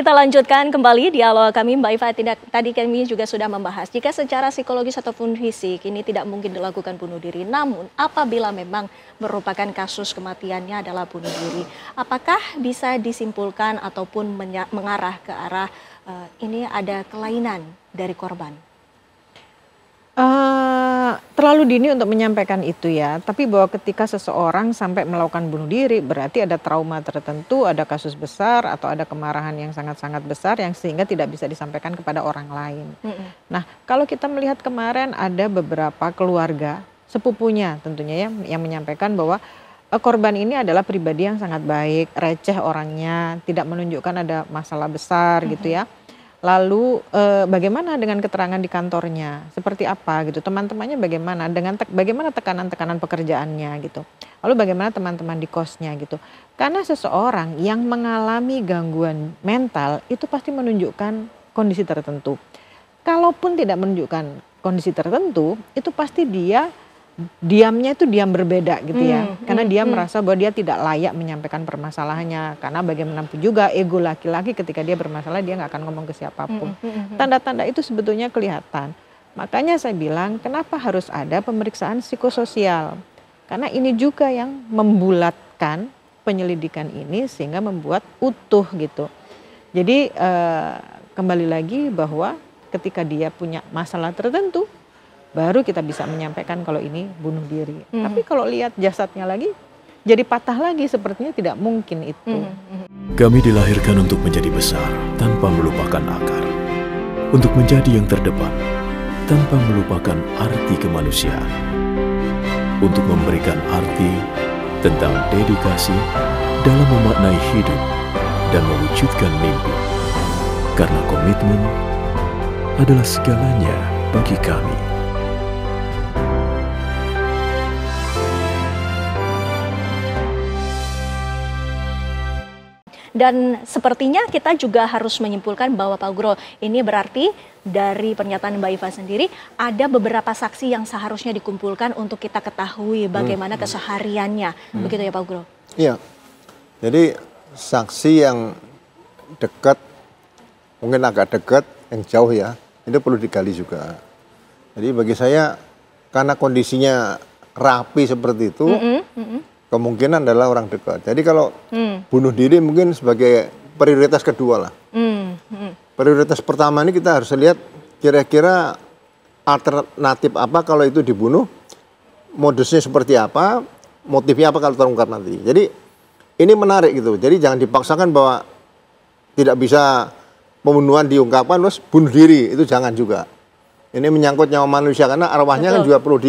kita lanjutkan kembali dialog kami, Mbak Iva. Tadi kami juga sudah membahas, jika secara psikologis ataupun fisik ini tidak mungkin dilakukan bunuh diri. Namun apabila memang merupakan kasus kematiannya adalah bunuh diri, apakah bisa disimpulkan ataupun mengarah ke arah ini ada kelainan dari korban? Terlalu dini untuk menyampaikan itu ya, tapi bahwa ketika seseorang sampai melakukan bunuh diri berarti ada trauma tertentu, ada kasus besar atau ada kemarahan yang sangat-sangat besar yang sehingga tidak bisa disampaikan kepada orang lain. Nah, kalau kita melihat kemarin ada beberapa keluarga, sepupunya tentunya ya, yang menyampaikan bahwa korban ini adalah pribadi yang sangat baik, receh orangnya, tidak menunjukkan ada masalah besar gitu ya. Lalu bagaimana dengan keterangan di kantornya, seperti apa gitu, teman-temannya bagaimana, bagaimana tekanan-tekanan pekerjaannya gitu. Lalu bagaimana teman-teman di kosnya gitu. Karena seseorang yang mengalami gangguan mental itu pasti menunjukkan kondisi tertentu. Kalaupun tidak menunjukkan kondisi tertentu, itu pasti dia diamnya itu diam berbeda gitu ya. Karena dia merasa bahwa dia tidak layak menyampaikan permasalahannya. Karena bagaimanapun juga ego laki-laki ketika dia bermasalah dia nggak akan ngomong ke siapapun. Tanda-tanda itu sebetulnya kelihatan. Makanya saya bilang kenapa harus ada pemeriksaan psikososial. Karena ini juga yang membulatkan penyelidikan ini sehingga membuat utuh gitu. Jadi kembali lagi bahwa ketika dia punya masalah tertentu, baru kita bisa menyampaikan kalau ini bunuh diri. Tapi kalau lihat jasadnya lagi, jadi patah lagi, sepertinya tidak mungkin itu. Kami dilahirkan untuk menjadi besar tanpa melupakan akar. Untuk menjadi yang terdepan tanpa melupakan arti kemanusiaan. Untuk memberikan arti tentang dedikasi dalam memaknai hidup dan mewujudkan mimpi. Karena komitmen adalah segalanya bagi kami. Dan sepertinya kita juga harus menyimpulkan bahwa Pak Ugro, ini berarti dari pernyataan Mbak Iva sendiri ada beberapa saksi yang seharusnya dikumpulkan untuk kita ketahui bagaimana kesehariannya. Begitu ya Pak Ugro? Iya, jadi saksi yang dekat, mungkin agak dekat, yang jauh ya, itu perlu digali juga. Jadi bagi saya, karena kondisinya rapi seperti itu, kemungkinan adalah orang dekat. Jadi kalau bunuh diri mungkin sebagai prioritas kedua lah. Prioritas pertama ini kita harus lihat kira-kira alternatif apa kalau itu dibunuh, modusnya seperti apa, motifnya apa kalau terungkap nanti. Jadi ini menarik gitu. Jadi jangan dipaksakan bahwa tidak bisa pembunuhan diungkapkan terus bunuh diri, itu jangan juga. Ini menyangkut nyawa manusia karena arwahnya kan juga perlu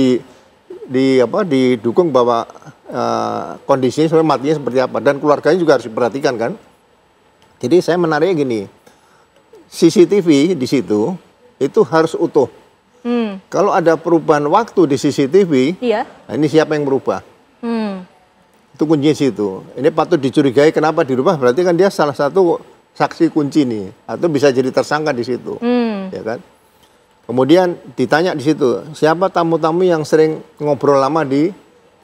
didukung bahwa kondisinya sebenarnya matinya seperti apa, dan keluarganya juga harus diperhatikan kan. Jadi saya menariknya gini, CCTV di situ itu harus utuh. Kalau ada perubahan waktu di CCTV, nah ini siapa yang merubah? Itu kuncinya situ. Ini patut dicurigai kenapa dirubah, berarti kan dia salah satu saksi kunci nih, atau bisa jadi tersangka di situ, ya kan? Kemudian ditanya di situ, siapa tamu-tamu yang sering ngobrol lama di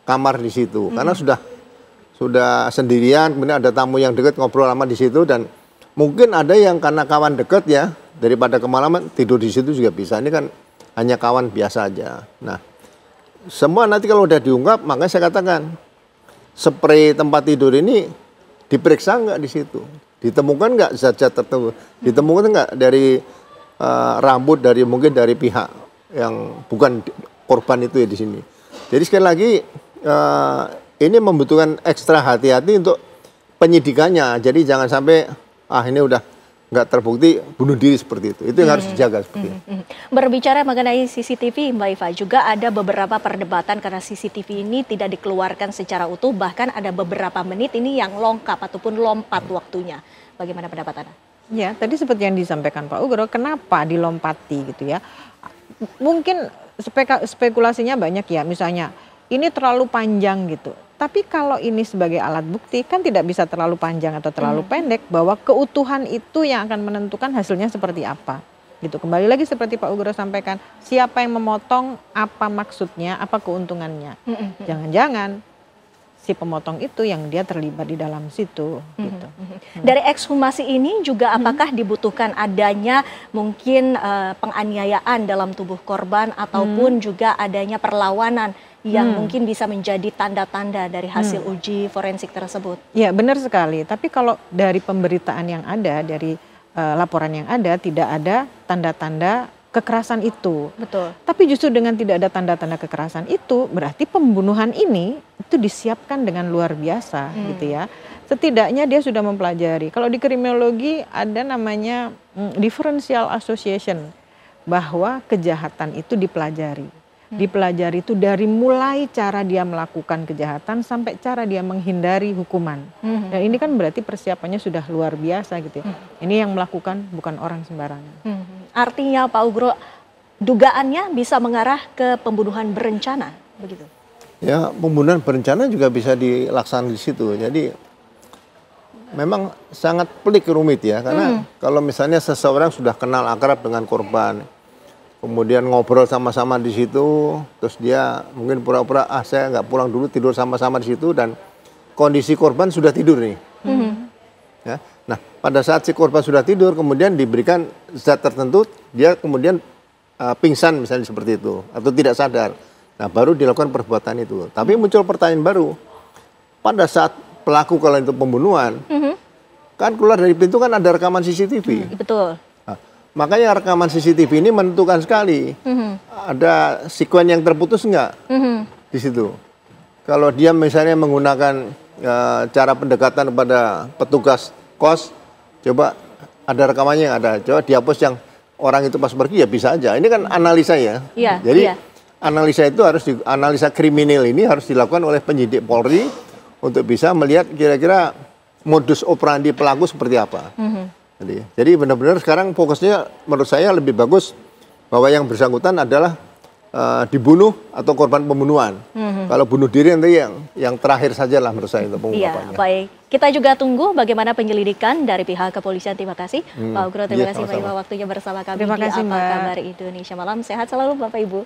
kamar di situ? Karena sudah sendirian, kemudian ada tamu yang dekat ngobrol lama di situ, dan mungkin ada yang karena kawan dekat ya, daripada kemalaman tidur di situ juga bisa. Ini kan hanya kawan biasa aja. Nah, semua nanti kalau udah diungkap, makanya saya katakan spray tempat tidur ini diperiksa nggak di situ? Ditemukan nggak zat-zat tertentu? Ditemukan nggak dari rambut mungkin dari pihak yang bukan korban itu ya di sini. Jadi sekali lagi ini membutuhkan ekstra hati-hati untuk penyidikannya. Jadi jangan sampai ini udah nggak terbukti bunuh diri seperti itu. Itu yang harus dijaga seperti itu. Berbicara mengenai CCTV, Mbak Iva, juga ada beberapa perdebatan karena CCTV ini tidak dikeluarkan secara utuh, bahkan ada beberapa menit ini yang lengkap ataupun lompat waktunya. Bagaimana pendapat Anda? Ya, tadi seperti yang disampaikan Pak Ugro, kenapa dilompati gitu ya. Mungkin spekulasinya banyak ya, misalnya ini terlalu panjang gitu. Tapi kalau ini sebagai alat bukti kan tidak bisa terlalu panjang atau terlalu pendek, bahwa keutuhan itu yang akan menentukan hasilnya seperti apa. Gitu. Kembali lagi seperti Pak Ugro sampaikan, siapa yang memotong, apa maksudnya, apa keuntungannya. Jangan-jangan si pemotong itu yang dia terlibat di dalam situ gitu. Dari ekshumasi ini juga apakah dibutuhkan adanya mungkin penganiayaan dalam tubuh korban ataupun juga adanya perlawanan yang mungkin bisa menjadi tanda-tanda dari hasil uji forensik tersebut? Ya, benar sekali. Tapi kalau dari pemberitaan yang ada, dari laporan yang ada, tidak ada tanda-tanda kekerasan itu. Betul. Tapi justru dengan tidak ada tanda-tanda kekerasan itu, berarti pembunuhan ini itu disiapkan dengan luar biasa gitu ya. Setidaknya dia sudah mempelajari. Kalau di kriminologi ada namanya differential association, bahwa kejahatan itu dipelajari. Dipelajari itu dari mulai cara dia melakukan kejahatan sampai cara dia menghindari hukuman. Dan ini kan berarti persiapannya sudah luar biasa gitu ya. Ini yang melakukan bukan orang sembarangan. Artinya Pak Ugro, dugaannya bisa mengarah ke pembunuhan berencana, begitu? Ya, pembunuhan berencana juga bisa dilaksanakan di situ. Jadi memang sangat pelik rumit ya, karena kalau misalnya seseorang sudah kenal akrab dengan korban, kemudian ngobrol sama-sama di situ, terus dia mungkin pura-pura saya nggak pulang dulu, tidur sama-sama di situ, dan kondisi korban sudah tidur nih. Ya. Nah, pada saat si korban sudah tidur, kemudian diberikan zat tertentu, dia kemudian pingsan misalnya seperti itu, atau tidak sadar. Nah, baru dilakukan perbuatan itu. Tapi muncul pertanyaan baru, pada saat pelaku kalau itu pembunuhan, kan keluar dari pintu kan ada rekaman CCTV. Betul. Nah, makanya rekaman CCTV ini menentukan sekali, ada sekuen yang terputus enggak di situ. Kalau dia misalnya menggunakan cara pendekatan kepada petugas kos, coba ada rekamannya yang ada, coba dihapus yang orang itu pas pergi ya bisa aja. Ini kan analisa ya. Jadi analisa itu analisa kriminal ini harus dilakukan oleh penyidik Polri untuk bisa melihat kira-kira modus operandi pelaku seperti apa. Jadi benar-benar sekarang fokusnya menurut saya lebih bagus bahwa yang bersangkutan adalah dibunuh atau korban pembunuhan. Kalau bunuh diri nanti yang terakhir saja lah menurut saya itu pengungkapannya. Iya, baik. Kita juga tunggu bagaimana penyelidikan dari pihak kepolisian. Terima kasih Pak Ugro, terima kasih Pak Iwa waktunya bersama kami di Apa Kabar Indonesia Malam. Sehat selalu Bapak Ibu.